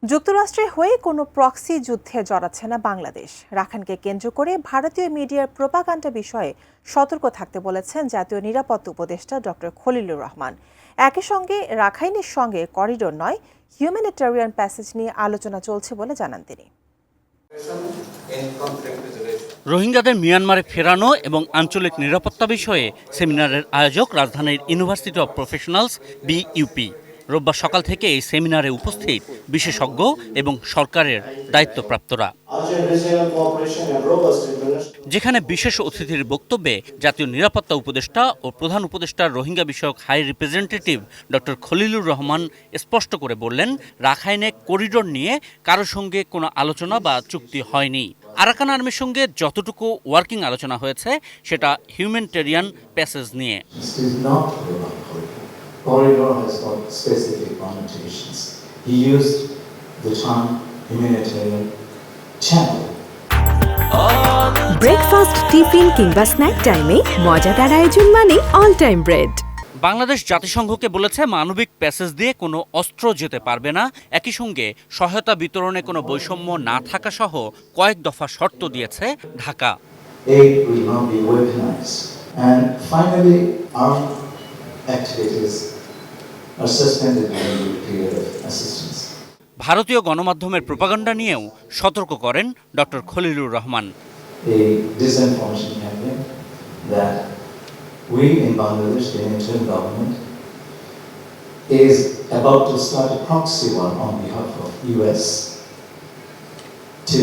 যুক্তরাষ্ট্রের হয়ে কোনো প্রক্সি যুদ্ধে জড়াচ্ছে না বাংলাদেশ। রাখাইনকে কেন্দ্র করে ভারতীয় মিডিয়ার প্রোপাগান্ডা বিষয়ে সতর্ক থাকতে বলেছেন জাতীয় নিরাপত্তা উপদেষ্টা ডক্টর খলিলুর রহমান। একই সঙ্গে রাখাইনের সঙ্গে করিডোর নয়, হিউম্যানিটেরিয়ান প্যাসেজ নিয়ে আলোচনা চলছে বলে জানান তিনি। রোহিঙ্গাদের মিয়ানমারে ফেরানো এবং আঞ্চলিক নিরাপত্তা বিষয়ে সেমিনারের আয়োজক রাজধানীর ইউনিভার্সিটি অব প্রফেশনালস বিইউপি। রোববার সকাল থেকে এই সেমিনারে উপস্থিত বিশেষজ্ঞ এবং সরকারের দায়িত্বপ্রাপ্তরা। যেখানে বিশেষ অতিথির বক্তব্যে জাতীয় নিরাপত্তা উপদেষ্টা ও প্রধান উপদেষ্টার রোহিঙ্গা বিষয়ক high representative doctor Khalilur Rahman স্পষ্ট করে বললেন, রাখাইনে করিডোর নিয়ে কারো সঙ্গে কোনো আলোচনা বা চুক্তি হয়নি। আরাকান আর্মির সঙ্গে যতটুকু ওয়ার্কিং আলোচনা হয়েছে সেটা হিউম্যানিটেরিয়ান প্যাসেজ নিয়ে। Corridor has got specific connotations. He used the term humanitarian channel. Breakfast, tiffin কিংবা স্ন্যাক টাইমে মজাদার আয়োজন মানে অল টাইম ব্রেড। বাংলাদেশ জাতিসংঘকে বলেছে মানবিক প্যাসেজ দিয়ে কোনো অস্ত্র যেতে পারবে না। একই সঙ্গে সহায়তা বিতরণে কোনো বৈষম্য না থাকা সহ কয়েক দফা শর্ত দিয়েছে Dhaka. Aid will not be weaponized. And finally, armed activities are suspended during the period of assistance. ভারতীয় গণমাধ্যমের প্রোপাগান্ডা নিয়েও সতর্ক করেন doctor Khalilur Rahman. A disinformation campaign that we in Bangladesh, the interim government, is about to start a proxy war on behalf of US to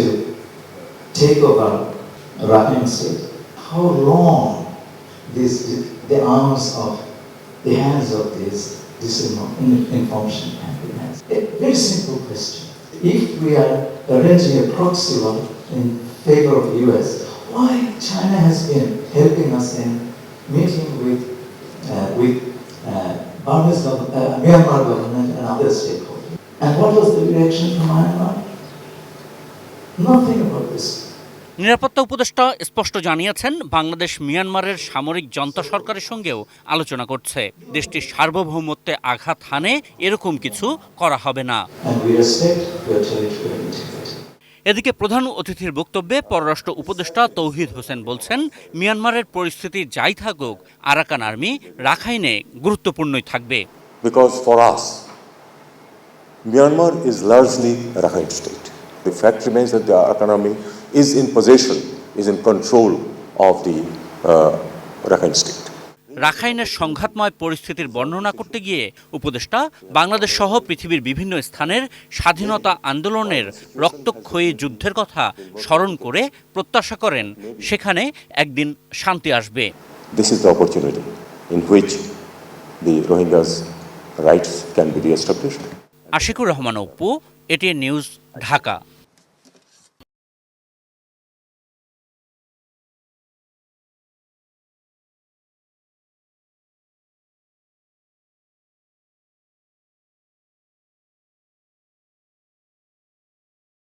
take over Rakhine State. How long the arms of the hands of this disinformation campaign has? A very simple question. If we are arranging a proxy war in favor of US, why China has been helping us in meeting with Myanmar government and other stakeholders? And what was the reaction from Myanmar? Nothing about this. নিরাপত্তা উপদেষ্টা স্পষ্ট জানিয়েছেন, বাংলাদেশ মিয়ানমারের সামরিক জনতা সরকারের সঙ্গেও আলোচনা করছে। দেশটির সার্বভৌমত্বে আঘাত হানে এরকম কিছু করা হবে না। এদিকে প্রধান অতিথির বক্তব্যে পররাষ্ট্র উপদেষ্টা তৌহিদ হোসেন বলছেন, মিয়ানমারের পরিস্থিতি যাই থাকুক, আরাকান আর্মি রাখাইনে গুরুত্বপূর্ণই থাকবে। Because for us, Myanmar is largely a Rakhine state. The fact remains that the Arakan army is in possession, is in control of the Rakhine state. রাখাইনের সংঘাতময় পরিস্থিতির বর্ণনা করতে গিয়ে উপদেষ্টা বাংলাদেশ সহ পৃথিবীর বিভিন্ন স্থানের স্বাধীনতা আন্দোলনের রক্তক্ষয়ী যুদ্ধের কথা স্মরণ করে প্রত্যাশা করেন সেখানে একদিন শান্তি আসবে। This is the opportunity in which the Rohingyas' rights can be re-established. Ashikur Rahman Apu, ATN news, Dhaka.